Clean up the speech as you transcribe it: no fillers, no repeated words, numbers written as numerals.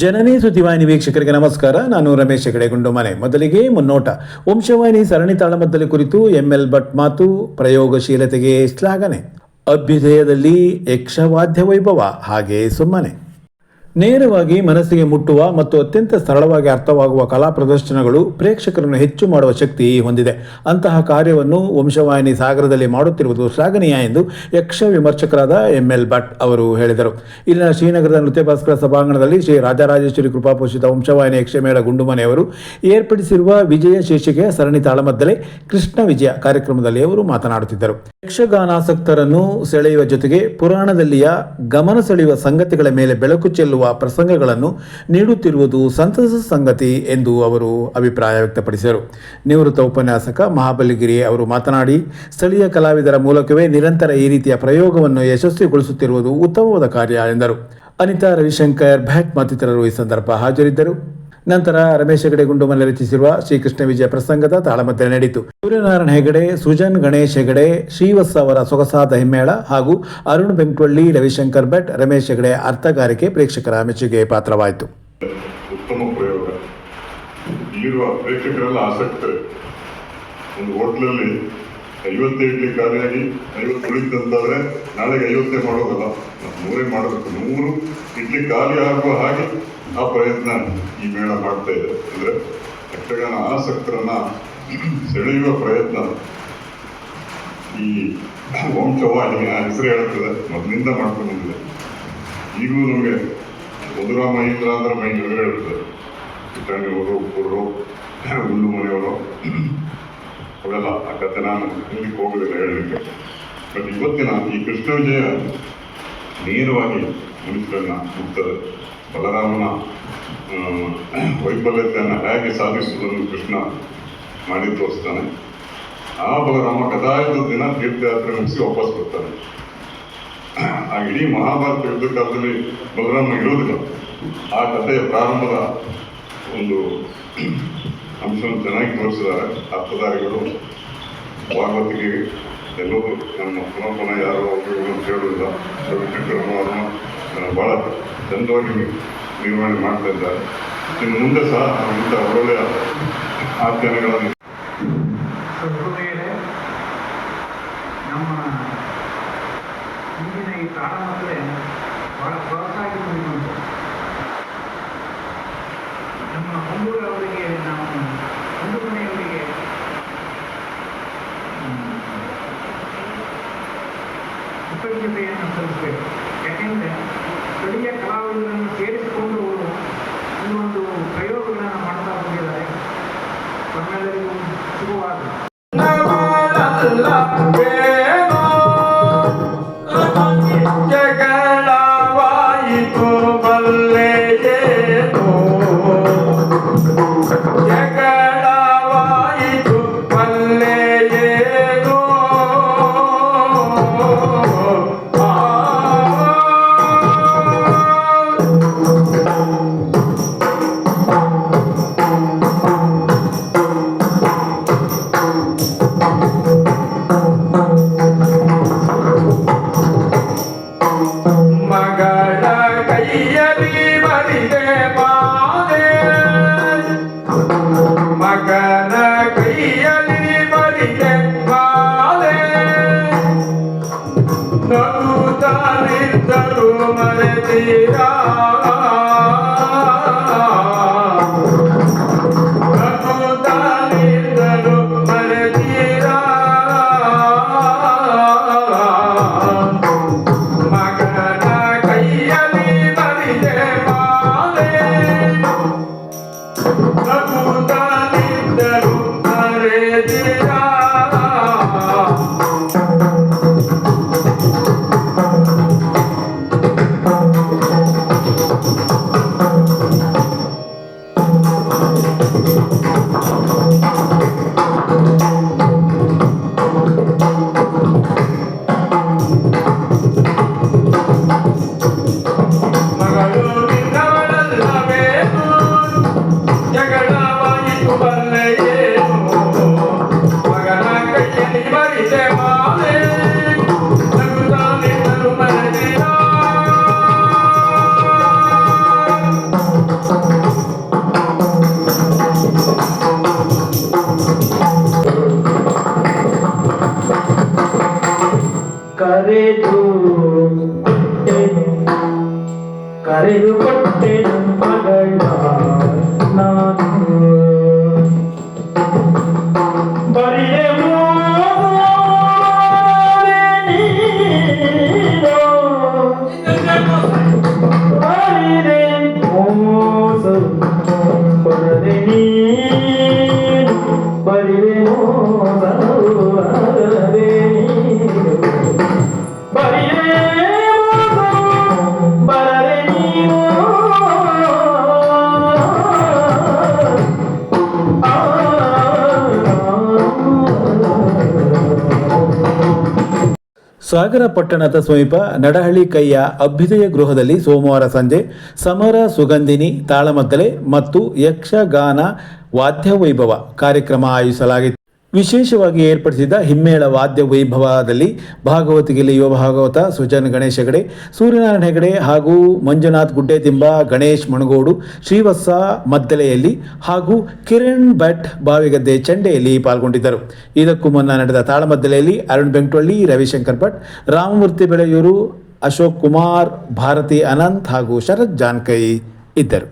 ಜನನಿ ಸುದ್ದಿವಾಹಿನಿ ವೀಕ್ಷಕರಿಗೆ ನಮಸ್ಕಾರ. ನಾನು ರಮೇಶ್ ಹೆಗಡೆ ಗುಂಡುಮನೆ. ಮೊದಲಿಗೆ ಮುನ್ನೋಟ. ವಂಶವಾಹಿನಿ ಸರಣಿ ತಾಳಮದ್ದಲೆ ಕುರಿತು ಎಂಎಲ್ ಭಟ್ ಮಾತು. ಪ್ರಯೋಗಶೀಲತೆಗೆ ಶ್ಲಾಘನೆ. ಅಭ್ಯುದಯದಲ್ಲಿ ಯಕ್ಷವಾದ್ಯ ವೈಭವ ಹಾಗೆ ಸುಮ್ಮನೆ. ನೇರವಾಗಿ ಮನಸ್ಸಿಗೆ ಮುಟ್ಟುವ ಮತ್ತು ಅತ್ಯಂತ ಸರಳವಾಗಿ ಅರ್ಥವಾಗುವ ಕಲಾ ಪ್ರದರ್ಶನಗಳು ಪ್ರೇಕ್ಷಕರನ್ನು ಹೆಚ್ಚು ಮಾಡುವ ಶಕ್ತಿ ಹೊಂದಿದೆ. ಅಂತಹ ಕಾರ್ಯವನ್ನು ವಂಶವಾಹಿನಿ ಸಾಗರದಲ್ಲಿ ಮಾಡುತ್ತಿರುವುದು ಶ್ಲಾಘನೀಯ ಎಂದು ಯಕ್ಷ ವಿಮರ್ಶಕರಾದ ಎಂಎಲ್ ಭಟ್ ಅವರು ಹೇಳಿದರು. ಇಲ್ಲಿನ ಶ್ರೀನಗರದ ನೃತ್ಯ ಭಾಸ್ಕರ ಸಭಾಂಗಣದಲ್ಲಿ ಶ್ರೀ ರಾಜರಾಜೇಶ್ವರಿ ಕೃಪಾಪೋಷಿತ ವಂಶವಾಹಿನಿ ಯಕ್ಷಮೇಳ ಗುಂಡುಮನೆ ಅವರು ಏರ್ಪಡಿಸಿರುವ ವಿಜಯ ಶೀರ್ಷಿಕೆಯ ಸರಣಿ ತಾಳಮದ್ದಲೆ ಕೃಷ್ಣ ವಿಜಯ ಕಾರ್ಯಕ್ರಮದಲ್ಲಿ ಅವರು ಮಾತನಾಡುತ್ತಿದ್ದರು. ಯಕ್ಷಗಾನಾಸಕ್ತರನ್ನು ಸೆಳೆಯುವ ಜೊತೆಗೆ ಪುರಾಣದಲ್ಲಿಯ ಗಮನ ಸೆಳೆಯುವ ಸಂಗತಿಗಳ ಮೇಲೆ ಬೆಳಕು ಚೆಲ್ಲುವ ಪ್ರಸಂಗಗಳನ್ನು ನೀಡುತ್ತಿರುವುದು ಸಂತಸ ಸಂಗತಿ ಎಂದು ಅವರು ಅಭಿಪ್ರಾಯ ವ್ಯಕ್ತಪಡಿಸಿದರು. ನಿವೃತ್ತ ಉಪನ್ಯಾಸಕ ಮಹಾಬಲಿಗಿರಿ ಅವರು ಮಾತನಾಡಿ, ಸ್ಥಳೀಯ ಕಲಾವಿದರ ಮೂಲಕವೇ ನಿರಂತರ ಈ ರೀತಿಯ ಪ್ರಯೋಗವನ್ನು ಯಶಸ್ವಿಗೊಳಿಸುತ್ತಿರುವುದು ಉತ್ತಮವಾದ ಕಾರ್ಯ ಎಂದರು. ಅನಿತಾ ರವಿಶಂಕರ್ ಭಟ್ ಮತ್ತಿತರರು ಈ ಸಂದರ್ಭ ಹಾಜರಿದ್ದರು. ನಂತರ ರಮೇಶ್ ಹೆಗಡೆ ಗುಂಡುಮನೆ ರಚಿಸಿರುವ ಶ್ರೀಕೃಷ್ಣ ವಿಜಯ ಪ್ರಸಂಗದ ತಾಳಮದ್ದಲೆ ನಡೆಯಿತು. ಸೂರ್ಯನಾರಾಯಣ ಹೆಗಡೆ, ಸೃಜನ್ ಗಣೇಶ್ ಹೆಗಡೆ, ಶ್ರೀವತ್ಸ ಅವರ ಸೊಗಸಾದ ಹಿಮ್ಮೇಳ ಹಾಗೂ ಅರುಣ್ ಬೆಂಕ್ಟೊಳ್ಳಿ, ರವಿಶಂಕರ್ ಭಟ್, ರಮೇಶ್ ಹೆಗಡೆ ಅರ್ಥಗಾರಿಕೆ ಪ್ರೇಕ್ಷಕರ ಮೆಚ್ಚುಗೆ ಪಾತ್ರವಾಯಿತು. ಉತ್ತಮ ಪ್ರಯೋಗ. ಇಲ್ಲಿರುವ ಪ್ರೇಕ್ಷಕರೆಲ್ಲ ಆಸಕ್ತರು. ಒಂದು ಹೋಟ್ಲಲ್ಲಿ 50 ಇಡ್ಲಿ ಖಾಲಿಯಾಗಿ 50 ಉಳಿತಂತಾದ್ರೆ ನಾಳೆಗೆ 50 ಮಾಡೋದಲ್ಲ, 100 ಮಾಡಬೇಕು. 100 ಇಡ್ಲಿ ಖಾಲಿ ಆಗುವ ಹಾಗೆ ಆ ಪ್ರಯತ್ನ ಈ ಮೇಳ ಮಾಡ್ತಾ ಇದೆ. ಅಂದರೆ ಯಕ್ಷಗಾನ ಆಸಕ್ತರನ್ನ ಸೆಳೆಯುವ ಪ್ರಯತ್ನ ಈ ವಂಶವಾಹಿನಿ ಹೆಸರು ಹೇಳುತ್ತದೆ, ಮೊದಲಿಂದ ಮಾಡ್ಕೊಂಡು ಬಂದಿದೆ. ಈಗಲೂ ನಮಗೆ ಮಧುರಾ ಮಹೇಂದ್ರ ಅಂದ್ರೆ ಮಹೇಂದ್ರ ಹೇಳ್ತದೆ. ಚಿಟ್ಟಣಿಯವರು, ಉಪ್ಪೂರು, ಗುಂಡು ಮನೆಯವರು ಅವೆಲ್ಲ ಆ ಕಥೆ ನಾನು ಇಲ್ಲಿಗೆ ಹೋಗೋದಿಲ್ಲ ಹೇಳಲಿಕ್ಕೆ. ಬಟ್ ಇವತ್ತಿನ ಈ ಕೃಷ್ಣ ವಿಜಯ ನೇರವಾಗಿ ಮನುಷ್ಯರನ್ನ ಮುಟ್ತದೆ. ಬಲರಾಮನ ವೈಫಲ್ಯತೆಯನ್ನು ಹೇಗೆ ಸಾಧಿಸುವುದನ್ನು ಕೃಷ್ಣ ಮಾಡಿ ತೋರಿಸ್ತಾನೆ. ಆ ಬಲರಾಮ ಗದಾಯುದ್ಧದ ದಿನ ತೀರ್ಥಯಾತ್ರೆ ಮುಗಿಸಿ ವಾಪಸ್ ಬರ್ತಾನೆ. ಆ ಇಡೀ ಮಹಾಭಾರತ ಯುದ್ಧ ಕಾಲದಲ್ಲಿ ಬಲರಾಮ ಇರೋದಿಲ್ಲ. ಆ ಕಥೆಯ ಪ್ರಾರಂಭದ ಒಂದು ಅಂಶವನ್ನು ಚೆನ್ನಾಗಿ ತೋರಿಸಿದ್ದಾರೆ ಅರ್ಥಧಾರಿಗಳು. ಭಾಗವತಿಗೆ ಎಲ್ಲರೂ ನಮ್ಮ ಪುನಃ ಯಾರು ಅಂತ ಹೇಳುವುದಿಲ್ಲ. ಭಾಳ ಚಂದವಾಗಿ ನಿರ್ವಹಣೆ ಮಾಡ್ತಾ ಇದ್ದಾರೆ. ಇನ್ನು ಮುಂದೆ ಸಹ ಇಂಥ ಒಳ್ಳೆಯ ಆಚರಣೆಗಳನ್ನು ನಮ್ಮ ಇಂದಿನ ಈ ತಾಳಮದ್ದಲೆ ಬಹಳ ಹೊರತಾಗಿ ಬಂದಿರುವುದು. ನಮ್ಮ ಹೊಂದೂರವರಿಗೆ, ನಾವು ಒಂದು ಮನೆಯವರಿಗೆ ಕೃತಜ್ಞತೆಯನ್ನು ಸಲ್ಲಿಸಬೇಕು. ಯಾಕೆಂದರೆ ಸ್ಥಳೀಯ ಕಲಾವಿದರನ್ನು ಸೇರಿಸಿಕೊಂಡು ಈ ಒಂದು ಪ್ರಯೋಗಗಳನ್ನು ಮಾಡ್ತಾ ಬಂದಿದ್ದಾರೆ. ತಮ್ಮೆಲ್ಲರಿಗೂ ಶುಭವಾಗಲಿ. ಜಗಳವಾಯಿತು ಬಲ್ಲೆಯೇನೋ, ಜಗಳವಾಯಿತು ಬಲ್ಲೆಯೇನೋ. ಕರೆದು ಕರೆದು ಕೊಟ್ಟೆ ಮಗಳ ನಾನು ಬರಿದೆ ಬರದೆ ನೀನು ಬರಿದೆ ಬರದೆ ನೀನು ಬರಿದೆ ಬರದೆ ನೀನು ಸಾಗರ ಪಟ್ಟಣದ ಸಮೀಪ ನಡಹಳ್ಳಿ ಕೈಯ ಅಭ್ಯುದಯ ಗೃಹದಲ್ಲಿ ಸೋಮವಾರ ಸಂಜೆ ಸಮರ ಸುಗಂಧಿನಿ ತಾಳಮದ್ದಲೆ ಮತ್ತು ಯಕ್ಷಗಾನ ವಾದ್ಯ ವೈಭವ ಕಾರ್ಯಕ್ರಮ ಆಯೋಜಿಸಲಾಗಿತ್ತು. ವಿಶೇಷವಾಗಿ ಏರ್ಪಡಿಸಿದ್ದ ಹಿಮ್ಮೇಳ ವಾದ್ಯ ವೈಭವದಲ್ಲಿ ಭಾಗವತಿಗೆಯಲ್ಲಿ ಯುವ ಭಾಗವತ ಸುಜನ್ ಗಣೇಶ್ ಹೆಗಡೆ, ಸೂರ್ಯನಾರಾಯಣ ಹೆಗಡೆ ಹಾಗೂ ಮಂಜುನಾಥ್ ಗುಡ್ಡೆದಿಂಬ, ಗಣೇಶ್ ಮಣಗೋಡು, ಶ್ರೀವತ್ಸ ಮದ್ದಲೆಯಲ್ಲಿ ಹಾಗೂ ಕಿರಣ್ ಭಟ್ ಬಾವಿಗದ್ದೆ ಚಂಡೆಯಲ್ಲಿ ಪಾಲ್ಗೊಂಡಿದ್ದರು. ಇದಕ್ಕೂ ಮುನ್ನ ನಡೆದ ತಾಳಮದ್ದಲೆಯಲ್ಲಿ ಅರುಣ್ ಬೆಂಕ್ಟೊಳ್ಳಿ, ರವಿಶಂಕರ್ ಭಟ್, ರಾಮಮೂರ್ತಿ ಬೆಳೆಯೂರು, ಅಶೋಕ್ ಕುಮಾರ್, ಭಾರತಿ ಅನಂತ್ ಹಾಗೂ ಶರತ್ ಜಾನ್ಕೈ ಇದ್ದರು.